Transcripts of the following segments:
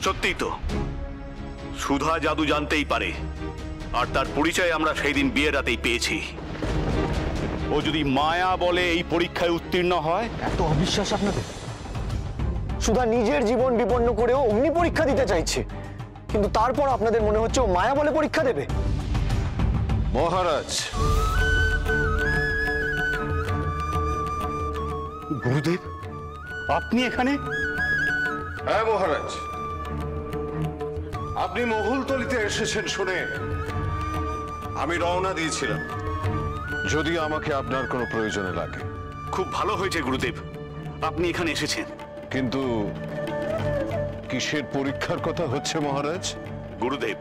সত্যি তো, সুধা জাদু জানতেই পারে, আর তার পরিচয় আমরা সেই দিন বিয়ের রাতেই পেয়েছি। ও যদি মায়া বলে এই পরীক্ষায় উত্তীর্ণ হয়। এত অবিশ্বাস আপনাদের? সুধা নিজের জীবন বিপন্ন করেও অগ্নি পরীক্ষা দিতে চাইছে, কিন্তু তারপর আপনাদের মনে হচ্ছে ও মায়া বলে পরীক্ষা দেবে? মহারাজ, গুরুদেব আপনি এখানে? হ্যাঁ মহারাজ, আপনি মহুলতলিতে এসেছেন শুনে আমি রওনা দিয়েছিলাম, যদি আমাকে আপনার কোনো প্রয়োজনে লাগে। খুব ভালো হয়েছে গুরুদেব আপনি এখানে এসেছেন। কিন্তু কিসের পরীক্ষার কথা হচ্ছে মহারাজ? গুরুদেব,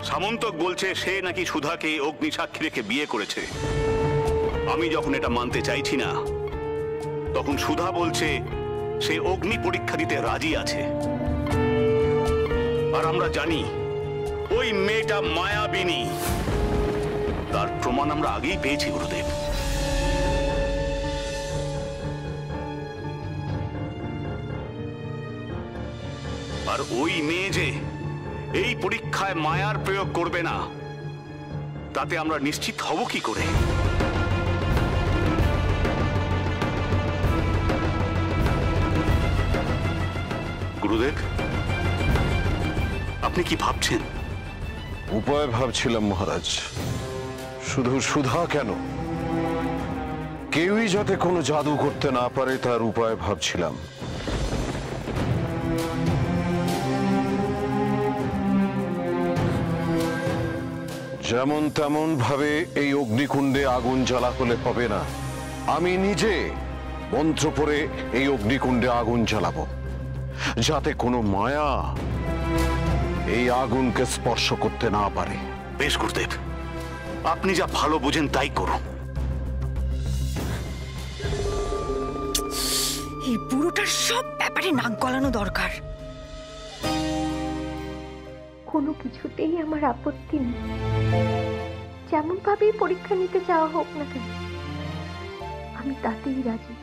সামন্তক বলছে সে নাকি সুধাকে অগ্নি সাক্ষী রেখে বিয়ে করেছে। আমি যখন এটা মানতে চাইছি না, তখন সুধা বলছে সে অগ্নি পরীক্ষা দিতে রাজি আছে। আর আমরা জানি ওই মেয়েটা মায়াবিনী, তার প্রমাণ আমরা আগেই পেয়েছি গুরুদেব। আর ওই মেয়ে যে এই পরীক্ষায় মায়ার প্রয়োগ করবে না, তাতে আমরা নিশ্চিত হব কি করে? গুরুদেব আপনি কি ভাবছেন? উপায় ভাবছিলাম মহারাজ। শুধু সুধা কেন, কেউই যাতে কোনো জাদু করতে না পারে তার উপায় ভাবছিলাম। যেমন তেমন ভাবে এই অগ্নিকুণ্ডে আগুন জ্বালা হলে হবে না। আমি নিজে মন্ত্র পড়ে এই অগ্নিকুণ্ডে আগুন জ্বালাবো, যাতে কোনো মায়া এই আগুনকে স্পর্শ করতে না পারে। বেশ গুরুদেব, আপনি যা ভালো বোঝেন তাই করুন। এই বুড়োটার সব ব্যাপারে নাক গলানো দরকার। কোনো কিছুতেই আমার আপত্তি নেই, যেমন ভাবেই পরীক্ষা নিতে যাওয়া হোক না কেন, আমি তাতেই রাজি।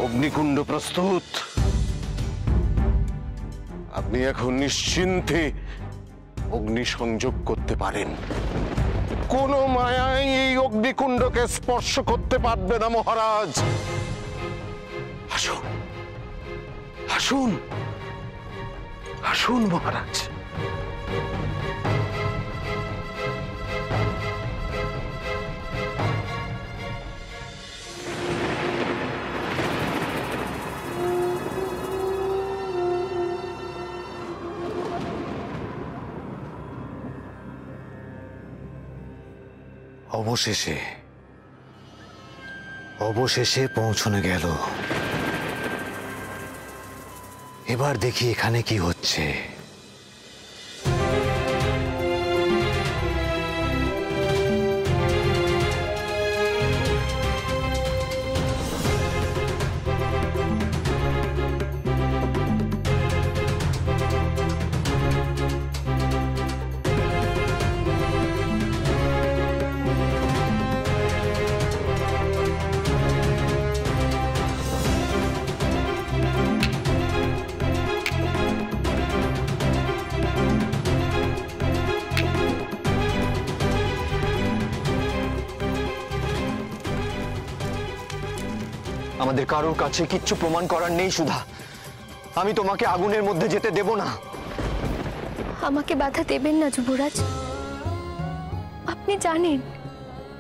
অগ্নিকুণ্ড প্রস্তুত। আপনি এখন নিশ্চিন্তে অগ্নি সংযোগ করতে পারেন। কোন মায়াই এই অগ্নিকুণ্ডকে স্পর্শ করতে পারবে না মহারাজ। আসুন আসুন আসুন মহারাজ। অবশেষে অবশেষে পৌঁছানো গেল। এবার দেখি এখানে কি হচ্ছে। আমাদের কারোর কাছে কিচ্ছু প্রমাণ করার নেই সুধা। আমি তোমাকে আগুনের মধ্যে যেতে দেব না। আমাকে বাধা দেবেন না যুবরাজ, আপনি জানেন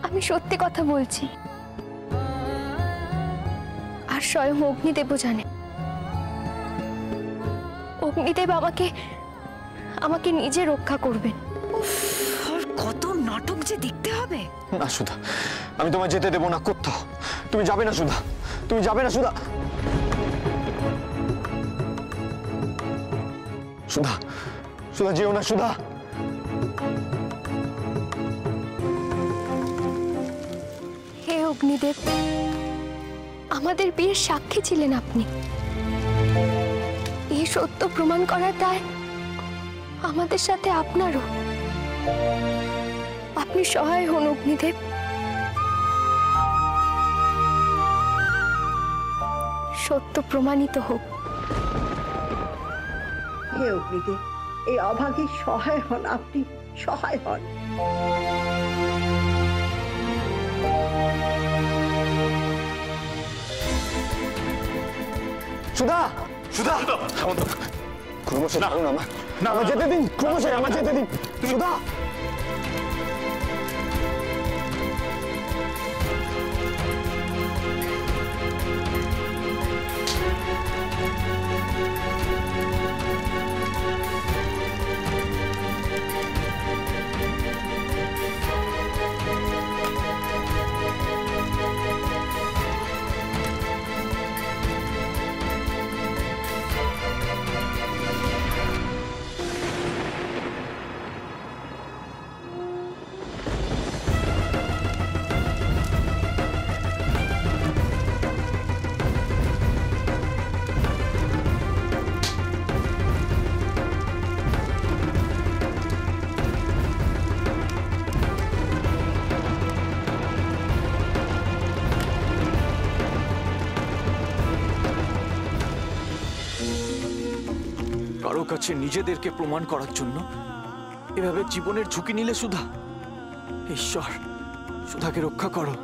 আমি সত্যি কথা বলছি। আর স্বয়ং অগ্নিদেবও জানেন অগ্নিদেব আমাকে আমাকে নিজে রক্ষা করবেন। আর কত নাটক যে দেখতে হবে। না সুধা, আমি তোমায় যেতে দেবো না কোথাও। তুমি যাবে না সুধা, তুমি যাবে না সুধা। সুধা, সুধা যেও না সুধা। হে অগ্নিদেব, আমাদের বিয়ের সাক্ষী ছিলেন আপনি। এই সত্য প্রমাণ করার দায় আমাদের সাথে আপনারও। আপনি সহায় হন অগ্নিদেব। সত্য প্রমাণিত হোক। হে অগ্নিদেব, এই অভাগী সহায় হন, আপনি সহায় হন। সুধা, সুধা, ক্রমশই ছাড়ুন আমার, আমার যেতে দিন, ক্রমশই আমার যেতে দিন। সুধা, কারো কাছে নিজেদেরকে প্রমাণ করার জন্য এভাবে জীবনের ঝুঁকি নিলে সুধা, ঈশ্বর সুধাকে রক্ষা করো।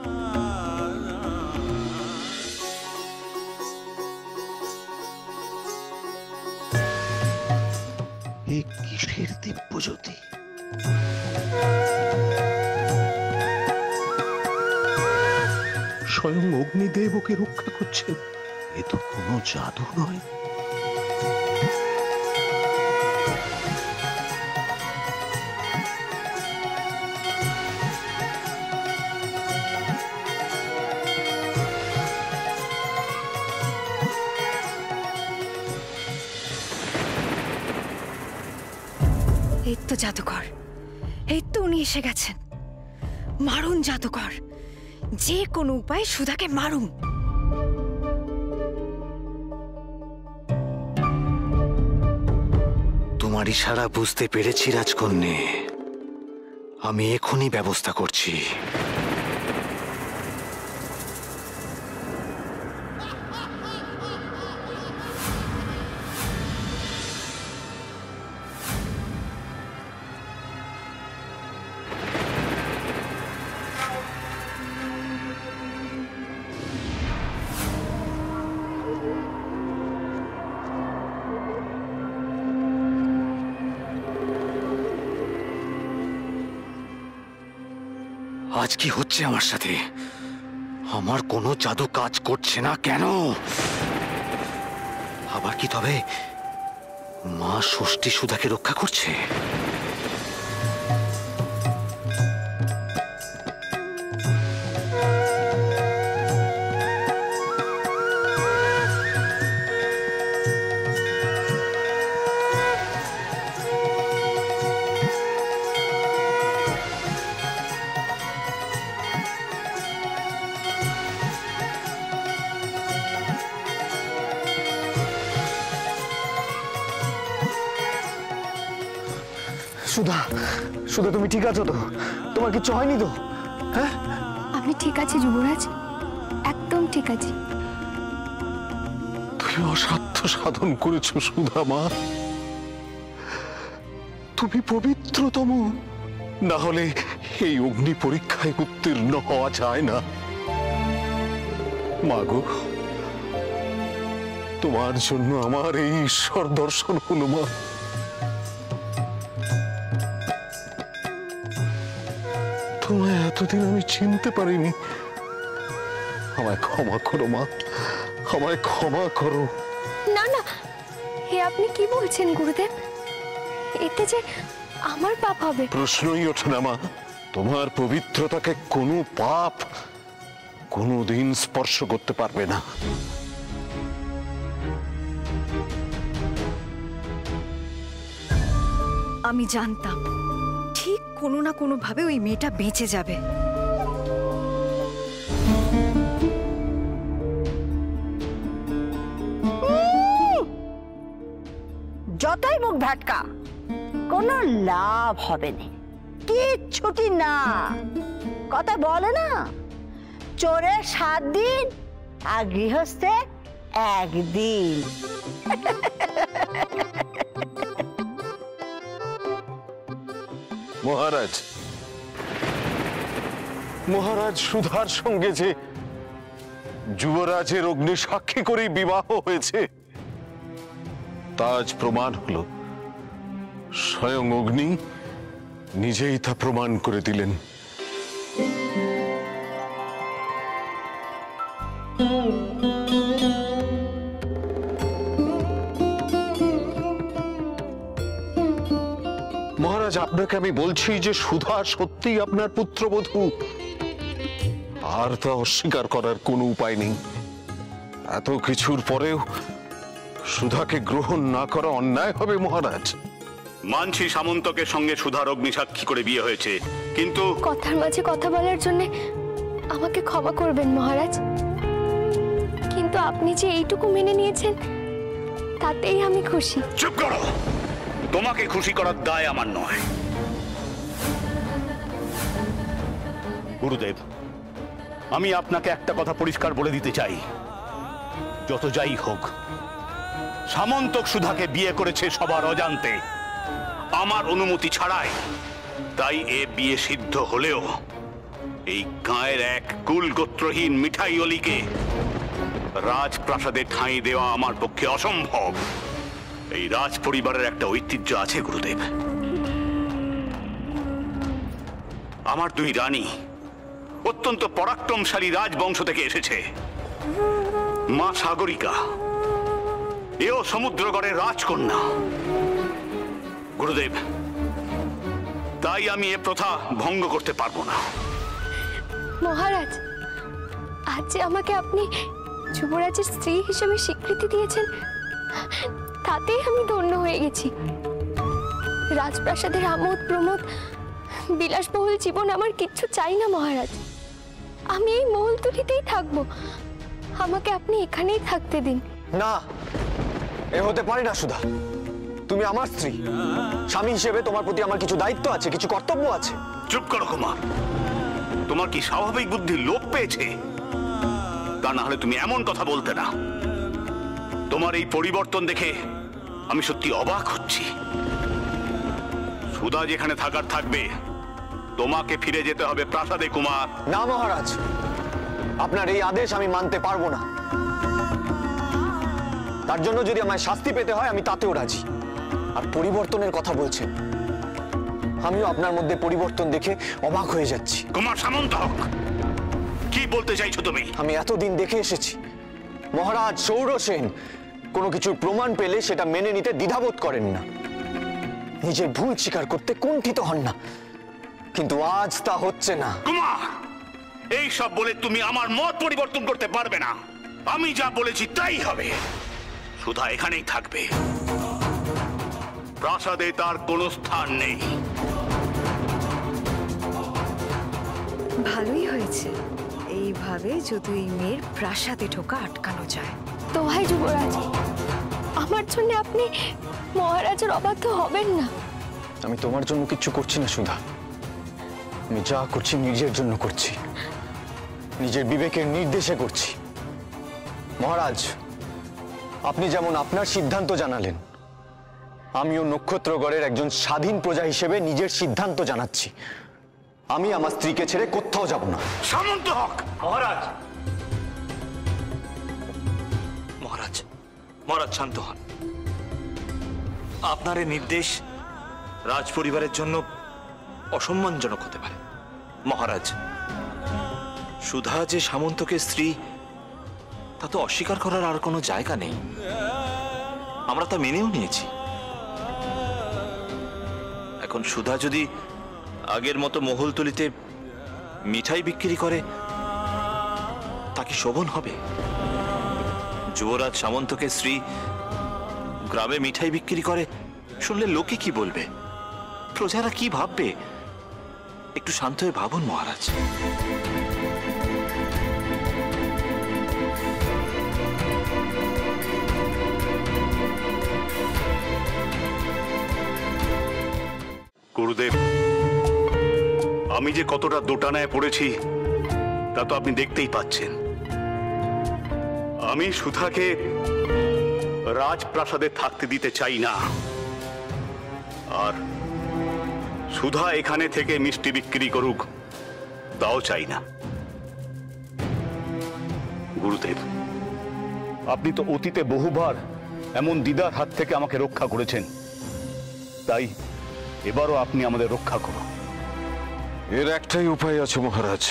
এ কিসের দিব্যজ্যোতি? স্বয়ং অগ্নিদেব ওকে রক্ষা করছেন। এ তো কোনো জাদু নয়। এই তো জাদুকর, এই তো উনি এসে গেছেন। মারুন জাদুকর, যে কোনো উপায়ে সুধাকে মারুন। তোমার ইশারা বুঝতে পেরেছি রাজকন্যে, আমি এখনই ব্যবস্থা করছি। আজ কি হচ্ছে আমার সাথে? আমার কোনো জাদু কাজ করছে না কেন? আবার কি তবে মা ষষ্ঠী সুধাকে রক্ষা করছে? সুধা, সুধা তুমি ঠিক আছো তো? তোমার কিছু হয়নি তো? হ্যাঁ, আমি ঠিক আছি যুবরাজ, একদম ঠিক আছি। তুমি অসাধ্য সাধন করেছো সুধা মা। তুমি পবিত্রতম, না হলে এই অগ্নি পরীক্ষায় উত্তীর্ণ হওয়া যায় না। মাগো, তোমার জন্য আমার এই ঈশ্বর দর্শন হলো মা। তোমায় এতদিন আমি চিনতে পারিনি। আমায় ক্ষমা করো মা, আমায় ক্ষমা করো। না না, হে আপনি কি বলছেন গুরুদেব? এতে যে আমার পাপ হবে। প্রশ্নই ওঠে না মা। তোমার পবিত্রতাকে কোনো পাপ কোনোদিন স্পর্শ করতে পারবে না। আমি জানতাম ঠিক কোনো না কোনো ভাবে ওই মেয়েটা বেঁচে যাবে। যতই মুখ ভ্যাটকা, কোনো লাভ হবে না, কিচ্ছুটি না। কথা বলে না, চোরের 7 দিন আর গৃহস্থে 1 দিন। মহারাজ, মহারাজ সুধার সঙ্গে যে যুবরাজের অগ্নি সাক্ষী করেই বিবাহ হয়েছে তা আজ প্রমাণ হলো। স্বয়ং অগ্নি নিজেই তা প্রমাণ করে দিলেন। মহারাজ, আপনাকে আমি বলছি যে সুধা সত্যিই আপনার পুত্রবধূ, আর তা অস্বীকার করার কোনো উপায় নেই। এত কিছুর পরেও সুধাকে গ্রহণ না করা অন্যায় হবে মহারাজ। মানছি সামন্তকের সঙ্গে সুধার অগ্নিসাক্ষী করে বিয়ে হয়েছে, কিন্তু কথার মাঝে কথা বলার জন্য আমাকে ক্ষমা করবেন মহারাজ, কিন্তু আপনি যে এইটুকু মেনে নিয়েছেন তাতেই আমি খুশি। চুপ করো। তোমাকে খুশি করার দায় আমার নয়। গুরুদেব, আমি আপনাকে একটা কথা পরিষ্কার বলে দিতে চাই। যত যাই হোক, সামন্তক সুধাকে বিয়ে করেছে সবার অজান্তে, আমার অনুমতি ছাড়াই। তাই এ বিয়ে সিদ্ধ হলেও এই গাঁয়ের এক কুলগোত্রহীন মিঠাই অলিকে রাজপ্রাসাদে ঠাঁই দেওয়া আমার পক্ষে অসম্ভব। এই রাজ পরিবারের একটা ঐতিহ্য আছে গুরুদেব। আমার 2 রানী অত্যন্ত পরাক্রমশালী রাজবংশ থেকে এসেছে। মা সাগরিকা এও সমুদ্রগড়ের রাজকন্যা। গুরুদেব, তাই আমি এ প্রথা ভঙ্গ করতে পারবো না। মহারাজ, আজ যে আমাকে আপনি যুবরাজের স্ত্রী হিসেবে স্বীকৃতি দিয়েছেন তাতেই আমি ধন্য হয়ে গেছি। রাজপ্রাসাদের আমোদ প্রমোদ বিলাসবহুল জীবন আমার কিচ্ছু চাই না মহারাজ। আমি এই মহলতুলিতেই থাকবো, আমাকে আপনি এখানেই থাকতে দিন। না, এ হতে পারে না সুধা। তুমি আমার স্ত্রী, স্বামী হিসেবে তোমার প্রতি আমার কিছু দায়িত্ব আছে, কিছু কর্তব্য আছে। চুপ করো কুমার। তোমার কি স্বাভাবিক বুদ্ধি লোপ পেয়েছে? তা না হলে তুমি এমন কথা বলতে না। তোমার এই পরিবর্তন দেখে আমি সত্যি অবাক হচ্ছি। সুধা যেখানে থাকার থাকবে, তোমাকে ফিরে যেতে হবে প্রাসাদে কুমার। না মহারাজ, আপনার এই আদেশ আমি মানতে পারবো না। তার জন্য যদি আমায় শাস্তি পেতে হয় আমি তাতেও রাজি। আর পরিবর্তনের কথা বলছেন, আমিও আপনার মধ্যে পরিবর্তন দেখে অবাক হয়ে যাচ্ছি। কুমার সামন্তক, কি বলতে চাইছো তুমি? আমি এতদিন দেখে এসেছি মহারাজ সৌরসেন কোনো কিছুর প্রমাণ পেলে সেটা মেনে নিতে দ্বিধাবোধ করেন না, নিজের ভুল স্বীকার করতে কুণ্ঠিত হন না। কিন্তু আজ তা হচ্ছে না। কুমার, এই সব বলে তুমি আমার মত পরিবর্তন করতে পারবে না। আমি যা বলেছি তাই হবে। সুধা এখানেই থাকবে, প্রাসাদে তার কোনো স্থান নেই। ভালোই হয়েছে, এইভাবে যদি এই মেয়ের প্রাসাদে ঢোকা আটকানো যায়। তো ভাই যুবরাজ, আমার জন্য আপনি মহারাজের অবাধ্য হবেন না। আমি তোমার জন্য কিচ্ছু করছি না সুধা, আমি যা করছি নিজের জন্য করছি, নিজের বিবেকের নির্দেশে করছি। মহারাজ, আপনি যেমন আপনার সিদ্ধান্ত জানালেন, আমিও নক্ষত্রগড়ের একজন স্বাধীন প্রজা হিসেবে নিজের সিদ্ধান্ত জানাচ্ছি। আমি আমার স্ত্রীকে ছেড়ে কোথাও যাব না। সামন্তক! মহারাজ, মহারাজ, মহারাজ শান্ত হন। আপনার এই নির্দেশ রাজ পরিবারের জন্য অসম্মানজনক হতে পারে। মহারাজ, সুধা যে সামন্তকের স্ত্রী তা তো অস্বীকার করার আর কোনো জায়গা নেই। আমরা তা মেনেও নিয়েছি। এখন সুধা যদি আগের মতো মহলতলিতে মিঠাই বিক্রি করে, তা কি শোভন হবে? যুবরাজ সামন্তকে শ্রী গ্রামে মিঠাই বিক্রি করে শুনলে লোকে কি বলবে, প্রজারা কি ভাববে? একটু শান্ত হয়ে ভাবুন মহারাজ। গুরুদেব, আমি যে কতটা দোটানায় পড়েছি তা তো আপনি দেখতেই পাচ্ছেন। আমি সুধাকে রাজপ্রাসাদে থাকতে দিতে চাই না, আর সুধা এখানে থেকে মিষ্টি বিক্রি করুক তাও চাই না। গুরুদেব, আপনি তো অতীতে বহুবার এমন দিদার হাত থেকে আমাকে রক্ষা করেছেন, তাই এবারও আপনি আমাদের রক্ষা করুন। এর একটাই উপায় আছে মহারাজ।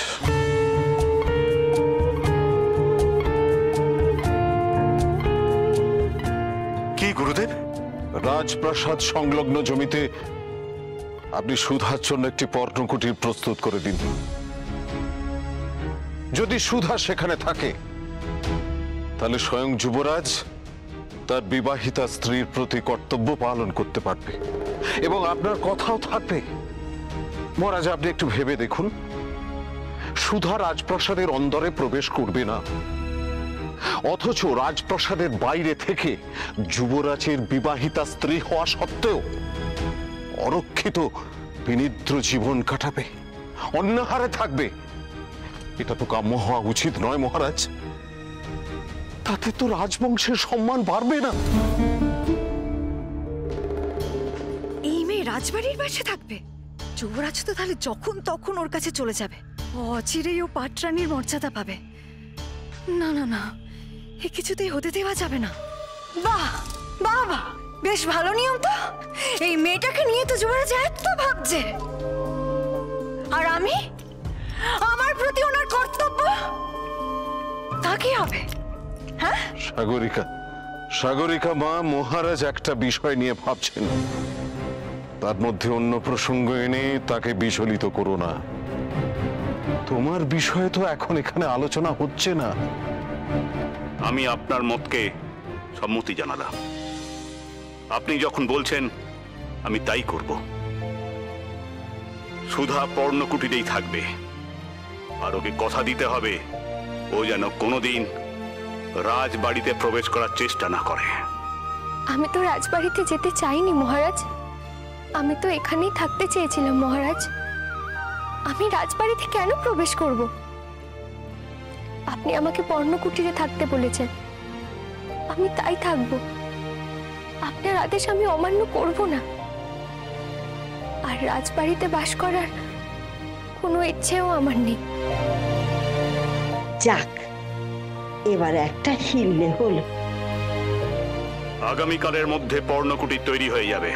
কি গুরুদেব? রাজপ্রাসাদ সংলগ্ন জমিতে আপনি সুধার জন্য একটি পর্ণকুটির প্রস্তুত করে দিন। যদি সুধা সেখানে থাকে তাহলে স্বয়ং যুবরাজ তার বিবাহিতা স্ত্রীর প্রতি কর্তব্য পালন করতে পারবে এবং আপনার কথাও থাকবে। মহারাজ, আপনি একটু ভেবে দেখুন, সুধা রাজপ্রাসাদের অন্দরে প্রবেশ করবে না, অথচ রাজপ্রাসাদের বাইরে থেকে যুবরাজের বিবাহিতা স্ত্রী হওয়া সত্ত্বেও অরক্ষিত বিনিদ্র জীবন কাটাবে, অন্যাহারে থাকবে। এটা তো কাম্য হওয়া উচিত নয় মহারাজ। তাতে তো রাজবংশের সম্মান বাড়বে না। এই মেয়ে রাজবাড়ির বাসে থাকবে? যুবরাজ তো তাহলে যখন তখন ওর কাছে চলে যাবে, অচিরেই ও পাটরানীর মর্যাদা পাবে। না না না, এ কিছুতেই হতে দেওয়া যাবে না। বাহ বাহ বাহ, বেশ ভালো নিয়ম তো। এই মেয়েটাকে নিয়ে তো যুবরাজ এত ভাবছে, আর আমি, আমার প্রতি ওনার কর্তব্য, তা কি হবে? হ্যাঁ সাগরিকা, সাগরিকা মা, মহারাজ একটা বিষয় নিয়ে ভাবছেন, তার মধ্যে অন্য প্রসঙ্গ এনে তাকে বিচলিত করো না। তোমার বিষয়ে তো এখন এখানে আলোচনা হচ্ছে না। আমি আপনার মতকে সম্মতি জানালাম। আপনি যখন বলছেন আমি তাই করব। সুধা পর্ণকুটিরেই থাকবে, আর ওকে কথা দিতে হবে ও যেন কোনোদিন রাজবাড়িতে প্রবেশ করার চেষ্টা না করে। আমি তো রাজবাড়িতে যেতে চাইনি মহারাজ, আমি তো এখানেই থাকতে চেয়েছিলাম মহারাজ। আমি রাজবাড়িতে কেন প্রবেশ করব? আপনি আমাকে পর্ণকুটিরে থাকতে বলেছেন, আমি তাই থাকব। আপনার আদেশ আমি অমান্য করব না, আর রাজবাড়িতে বাস করার কোনো ইচ্ছেও আমার নেই। যাক, এবার একটা হিললে হলো। আগামীকালের মধ্যে পর্ণকুটির তৈরি হয়ে যাবে।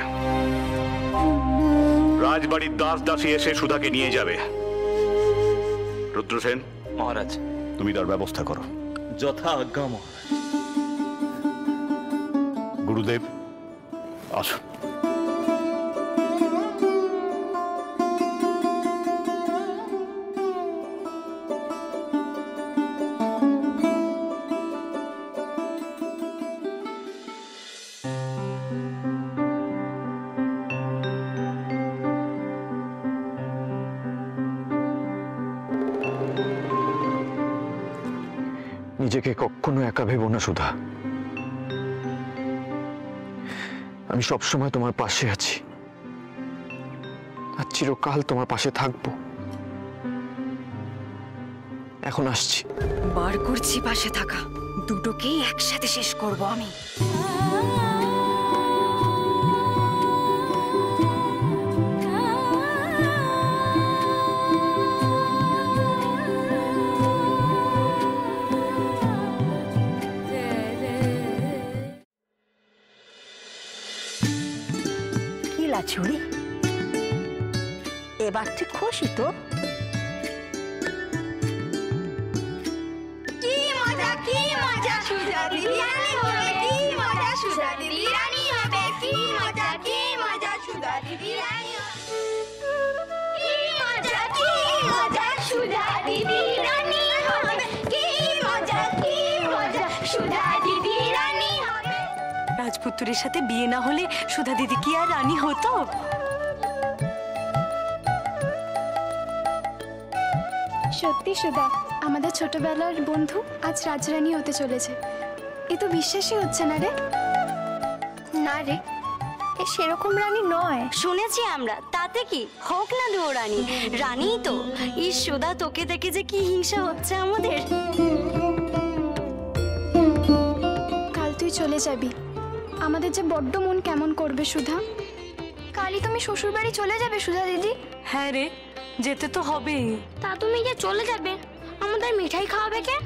রাজবাড়ির দাস দাসী এসে সুধাকে নিয়ে যাবে। রুদ্রসেন, মহারাজ, তুমি তার ব্যবস্থা করো। যথা আজ্ঞা মহারাজ। গুরুদেব, আসুন। নিজেকে কখনো একা ভেবো না সুধা, আমি সবসময় তোমার পাশে আছি, আর চিরকাল তোমার পাশে থাকবো। এখন আসছি। বার করছি পাশে থাকা, দুটোকেই একসাথে শেষ করব আমি। ছুরি, এবার তুই খুশি তো? কি মজা সুধা দিদি, কি মজা সুধা দিদি। দিদি রানী কি মজা কি মজা সুধা দিদি রানী হবে কি মজা সুধা দিদি রানী হবে। রাজপুত্রের সাথে বিয়ে না হলে সুধা দিদি কি আর রানী হতো? সত্যি সুধা, আমাদের ছোটবেলার বন্ধু আজ রাজরানী হতে চলেছে। এ তো বিশ্বাসই হচ্ছে না রে। না রে, এ সেরকম রানী নয়। শুনেছি আমরা, তাতে কি হোক না দু রানী, রানীই তো। এই সুধা, তোকে দেখে যে কি হিংসা হচ্ছে আমাদের। কাল তুই চলে যাবি, আমাদের যে বড্ড মন কেমন করবে সুধা। কালই তুমি শ্বশুর বাড়ি চলে যাবে সুধা দিদি। হ্যাঁ রে, যেতে তো হবেই। তা তুমি যে চলে যাবে, আমাদের মিঠাই খাওয়াবে কে?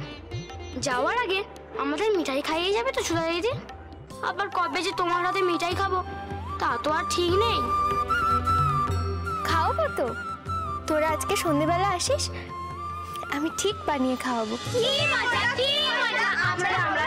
যাওয়ার আগে আমাদের মিঠাই খাইয়ে যাবে তো সুধা দিদি? আবার কবে যে তোমার হাতে মিঠাই খাবো তা তো আর ঠিক নেই। খাওয়াবো তো, তোরা আজকে সন্ধেবেলা আসিস, আমি ঠিক বানিয়ে খাওয়াবো। কি মজা কি মজা, আমরা